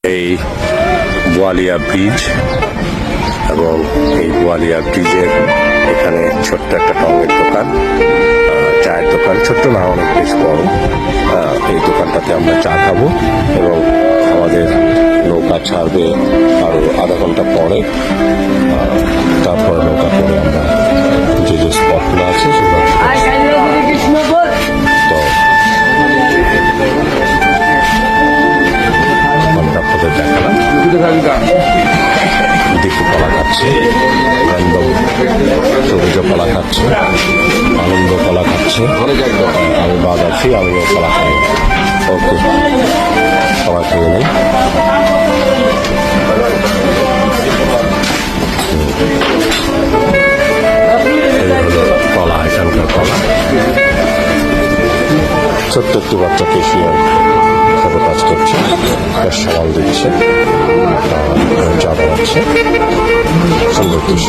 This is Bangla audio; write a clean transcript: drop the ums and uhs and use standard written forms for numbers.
এই বোয়ালিয়া ব্রিজ এবং এই বোয়ালিয়া ব্রিজের এখানে ছোট্ট একটা টঙের দোকান, চায়ের দোকান, ছোট্ট না অনেক বেশ বড়। এই দোকানটাতে আমরা চা খাবো এবং আমাদের নৌকা ছাড়বে আরো আধা ঘন্টা পরে। তারপরে নৌকা করে আমরা যে যে স্পটগুলো আছে সেগুলো আমরা আপনাদের দেখালাম। দীপু কলা খাচ্ছে, রামবাবু সবুজ কলা খাচ্ছে, আনন্দ কলা খাচ্ছে, আমি বাদ আছি, আমিও কলা খাই। ওকে, কলা খেয়ে নেই। এই হলো কলা, এখানকার কলা। ছোট্ট একটু বাচ্চা পেশিয়ার সাথে কাজ করছে, বেশ সামাল দিচ্ছে, চা বানাচ্ছে, সুন্দর দৃশ্য।